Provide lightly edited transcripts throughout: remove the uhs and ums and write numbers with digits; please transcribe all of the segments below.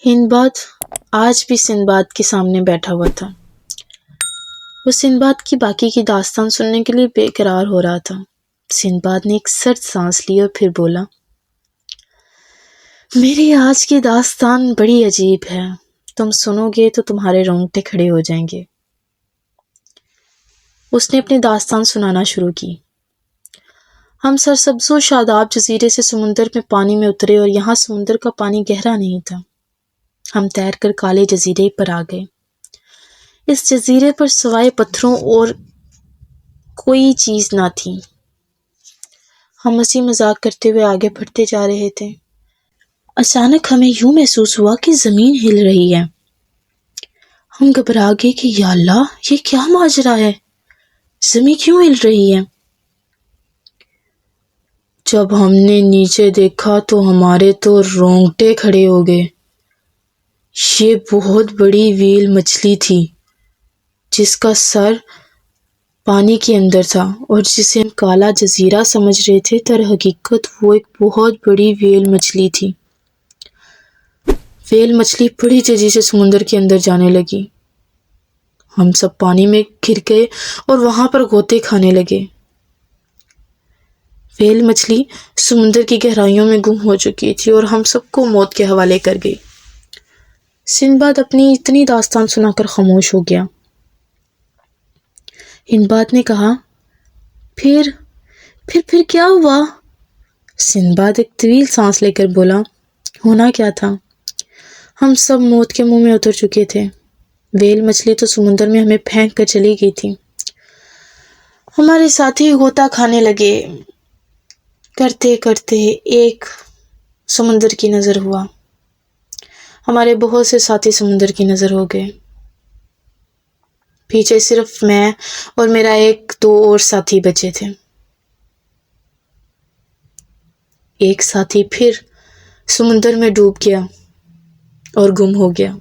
ہندباد آج بھی سندباد کے سامنے بیٹھا ہوا تھا۔ وہ سندباد کی باقی کی داستان سننے کے لیے بے قرار ہو رہا تھا۔ سندباد نے ایک سرد سانس لی اور پھر بولا، میری آج کی داستان بڑی عجیب ہے، تم سنو گے تو تمہارے رونگٹے کھڑے ہو جائیں گے۔ اس نے اپنی داستان سنانا شروع کی۔ ہم سرسبز و شاداب جزیرے سے سمندر میں پانی میں اترے اور یہاں سمندر کا پانی گہرا نہیں تھا۔ ہم تیر کر کالے جزیرے پر آ گئے۔ اس جزیرے پر سوائے پتھروں اور کوئی چیز نہ تھی۔ ہم ہنسی مذاق کرتے ہوئے آگے بڑھتے جا رہے تھے۔ اچانک ہمیں یوں محسوس ہوا کہ زمین ہل رہی ہے۔ ہم گھبرا گئے کہ یا اللہ، یہ کیا ماجرا ہے؟ زمین کیوں ہل رہی ہے؟ جب ہم نے نیچے دیکھا تو ہمارے تو رونگٹے کھڑے ہو گئے۔ یہ بہت بڑی ویل مچھلی تھی جس کا سر پانی کے اندر تھا اور جسے ہم کالا جزیرہ سمجھ رہے تھے، در حقیقت وہ ایک بہت بڑی ویل مچھلی تھی۔ ویل مچھلی بڑی تیزی سے سمندر کے اندر جانے لگی۔ ہم سب پانی میں گر گئے اور وہاں پر غوطے کھانے لگے۔ ویل مچھلی سمندر کی گہرائیوں میں گم ہو چکی تھی اور ہم سب کو موت کے حوالے کر گئی۔ سندباد اپنی اتنی داستان سنا کر خاموش ہو گیا۔ ہندباد نے کہا، پھر کیا ہوا؟ سندباد ایک طویل سانس لے کر بولا، ہونا کیا تھا؟ ہم سب موت کے منہ میں اتر چکے تھے۔ ویل مچھلی تو سمندر میں ہمیں پھینک کر چلی گئی تھی۔ ہمارے ساتھی غوطہ کھانے لگے۔ کرتے کرتے ایک سمندر کی نظر ہوا۔ ہمارے بہت سے ساتھی سمندر کی نظر ہو گئے۔ پیچھے صرف میں اور میرا ایک دو اور ساتھی بچے تھے۔ ایک ساتھی پھر سمندر میں ڈوب گیا اور گم ہو گیا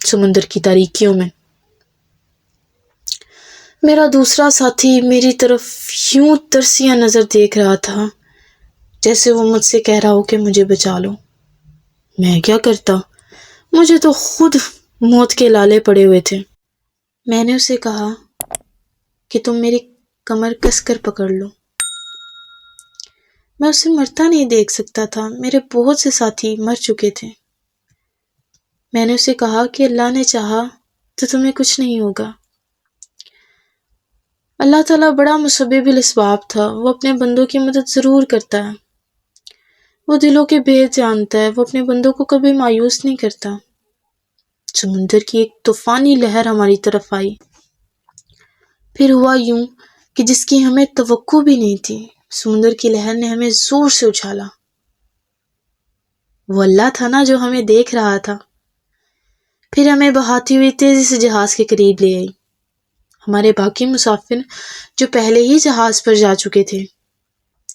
سمندر کی تاریکیوں میں۔ میرا دوسرا ساتھی میری طرف یوں ترسیہ نظر دیکھ رہا تھا جیسے وہ مجھ سے کہہ رہا ہو کہ مجھے بچا لو۔ میں کیا کرتا؟ مجھے تو خود موت کے لالے پڑے ہوئے تھے۔ میں نے اسے کہا کہ تم میری کمر کس کر پکڑ لو۔ میں اسے مرتا نہیں دیکھ سکتا تھا، میرے بہت سے ساتھی مر چکے تھے۔ میں نے اسے کہا کہ اللہ نے چاہا تو تمہیں کچھ نہیں ہوگا۔ اللہ تعالیٰ بڑا مسبب الاسباب تھا، وہ اپنے بندوں کی مدد ضرور کرتا ہے۔ وہ دلوں کے بھید جانتا ہے، وہ اپنے بندوں کو کبھی مایوس نہیں کرتا۔ سمندر کی ایک طوفانی لہر ہماری طرف آئی۔ پھر ہوا یوں کہ جس کی ہمیں توقع بھی نہیں تھی، سمندر کی لہر نے ہمیں زور سے اچھالا۔ وہ اللہ تھا نا جو ہمیں دیکھ رہا تھا۔ پھر ہمیں بہاتی ہوئی تیزی سے جہاز کے قریب لے آئی۔ ہمارے باقی مسافر جو پہلے ہی جہاز پر جا چکے تھے،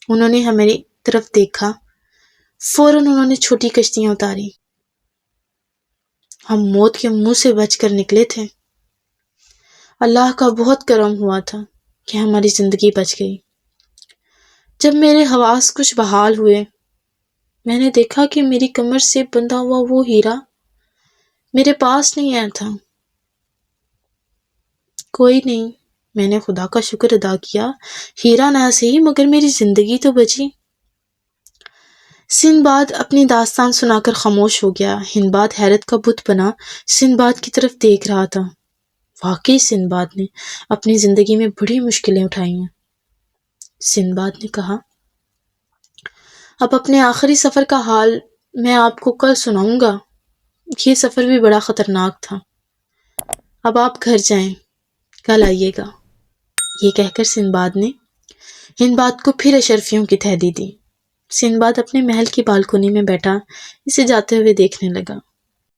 انہوں نے ہماری طرف دیکھا، فوراً انہوں نے چھوٹی کشتیاں اتاری۔ ہم موت کے منہ سے بچ کر نکلے تھے۔ اللہ کا بہت کرم ہوا تھا کہ ہماری زندگی بچ گئی۔ جب میرے حواس کچھ بحال ہوئے، میں نے دیکھا کہ میری کمر سے بندھا ہوا وہ ہیرا میرے پاس نہیں آیا تھا۔ کوئی نہیں، میں نے خدا کا شکر ادا کیا، ہیرا نہ صحیح مگر میری زندگی تو بچی۔ سندباد اپنی داستان سنا کر خاموش ہو گیا۔ ہندباد حیرت کا بت بنا سندباد کی طرف دیکھ رہا تھا۔ واقعی سندباد نے اپنی زندگی میں بڑی مشکلیں اٹھائی ہیں۔ سندباد نے کہا، اب اپنے آخری سفر کا حال میں آپ کو کل سناؤں گا۔ یہ سفر بھی بڑا خطرناک تھا۔ اب آپ گھر جائیں، کل آئیے گا۔ یہ کہہ کر سندباد نے ہندباد کو پھر اشرفیوں کی تحدید دی۔ سندباد اپنے محل کی بالکنی میں بیٹھا اسے جاتے ہوئے دیکھنے لگا۔